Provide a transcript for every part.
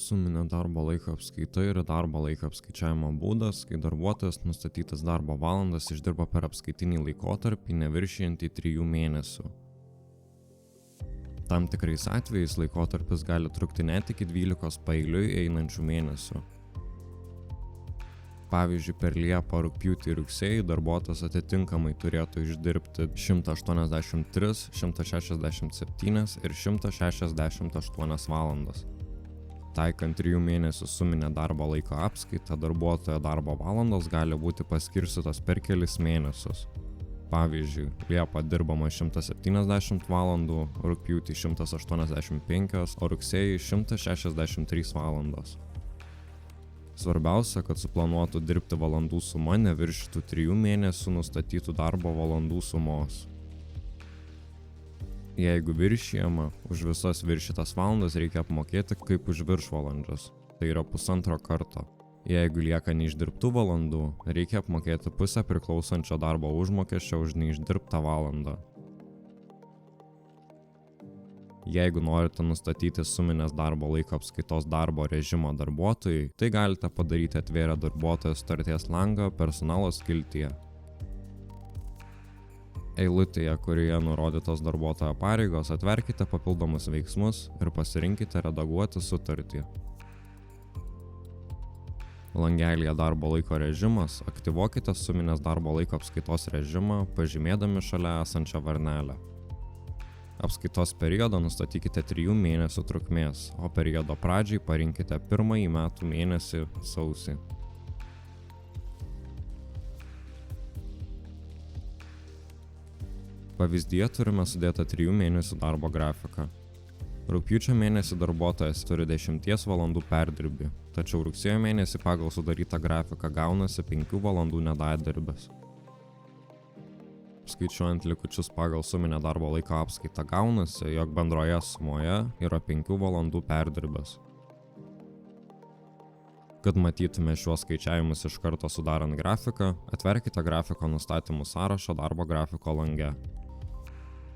suminė darbo laiko apskaita yra darbo laiko apskaičiavimo būdas, kai darbuotojas nustatytas darbo valandas išdirba per apskaitinį laikotarpį neviršijantį 3 mėnesių. Tam tikrais atvejais laikotarpis gali trukti net iki 12 paeiliui einančių mėnesių. Pavyzdžiui, per Liepą, rugpjūtį ir rugsėjį darbuotojas atitinkamai turėtų išdirbti 183, 167 ir 168 valandas. Taikant 3 mėnesių suminę darbo laiko apskaitą, darbuotojo darbo valandos gali būti paskirstytos per kelis mėnesius. Pavyzdžiui, Liepą dirbama 170 valandų, rugpjūtį 185, o rugsėjį 163 valandos. Svarbiausia, kad suplanuotų dirbti valandų suma neviršytų 3 mėnesių nustatytų darbo valandų sumos. Jeigu viršijama, už visas viršytas valandas reikia apmokėti kaip už viršvalandžius, tai yra 1,5 karto. Jeigu lieka neišdirbtų valandų, reikia apmokėti pusę priklausančio darbo užmokesčio už neišdirbtą valandą. Jeigu norite nustatyti suminės darbo laiko apskaitos darbo režimo darbuotojui, tai galite padaryti atvėrę darbuotojo sutarties langą personalo skiltyje. Eilutėje, kurioje nurodytos darbuotojo pareigos, atverkite papildomus veiksmus ir pasirinkite redaguoti sutartį. Langelyje darbo laiko režimas aktyvuokite suminės darbo laiko apskaitos režimą, pažymėdami šalia esančią varnelę. Apskaitos periodą nustatykite 3 mėnesių trukmės, o periodo pradžiai parinkite pirmąjį metų mėnesį sausį. Pavyzdyje turime sudėtą 3 mėnesių darbo grafiką. Rugpjūčio mėnesį darbuotojas turi 10 valandų perdirbį, tačiau rugsėjo mėnesį pagal sudarytą grafiką gaunasi 5 valandų nedadirbis. Skaičiuojant likučius pagal suminę darbo laiko apskaitą gaunasi, jog bendroje sumoje yra 5 valandų perdirbęs. Kad matytume šiuos skaičiavimus iš karto sudarant grafiką, atverkite grafiko nustatymų sąrašą darbo grafiko lange.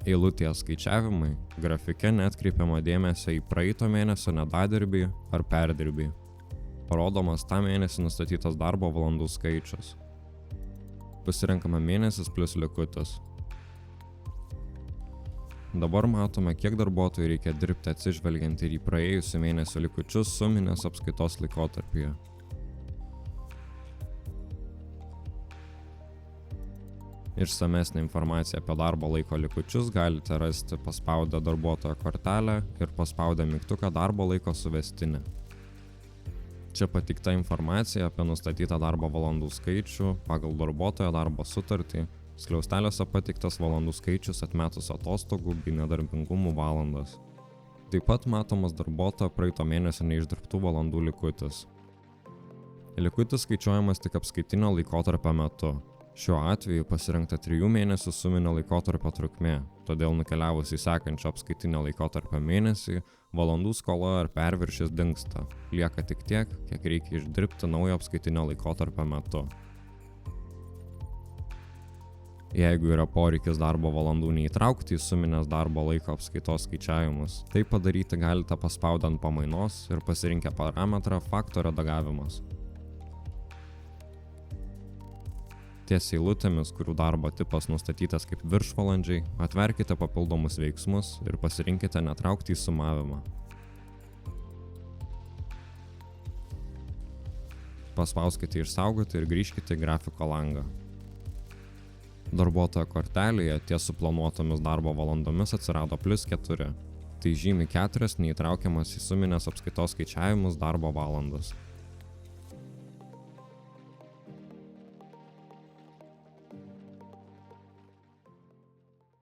Eilutėje skaičiavimai grafike neatkreipiama dėmesio į praeito mėnesio nedadirbį ar perdirbį. Parodomas tą mėnesį nustatytas darbo valandų skaičius. Pasirenkame mėnesis plus likutis. Dabar matome, kiek darbuotojų reikia dirbti atsižvelgiant ir į praėjusių mėnesių likučius suminės apskaitos laikotarpyje. Išsamesnę informaciją apie darbo laiko likučius galite rasti paspaudę darbuotojo kortelę ir paspaudę mygtuką darbo laiko suvestinė. Čia pateikta informacija apie nustatytą darbo valandų skaičių pagal darbuotojo darbo sutartį, skliausteliuose pateiktas valandų skaičius atmetus atostogų bei nedarbingumų valandas. Taip pat matomas darbuotojo praeito mėnesio neišdirbtų valandų likutis. Likutis skaičiuojamas tik apskaitinio laikotarpio metu. Šiuo atveju pasirinkta 3 mėnesių suminio laikotarpio trukmė, todėl nukeliavus į sekančio apskaitinio laikotarpio mėnesį, valandų skola ar perviršis dingsta. Lieka tik tiek, kiek reikia išdirbti naujo apskaitinio laikotarpio metu. Jeigu yra poreikis darbo valandų neįtraukti į suminės darbo laiko apskaitos skaičiavimus, tai padaryti galite paspaudę ant pamainos ir pasirinkę parametrą fakto redagavimas. Ties eilutėmis, kurių darbo tipas nustatytas kaip viršvalandžiai, atverkite papildomus veiksmus ir pasirinkite netraukti į sumavimą. Paspauskite išsaugoti ir grįžkite į grafiko langą. Darbuotojo kortelėje ties suplanuotomis darbo valandomis atsirado +4. Tai žymi 4 neįtraukiamas į suminės apskaitos skaičiavimus darbo valandas.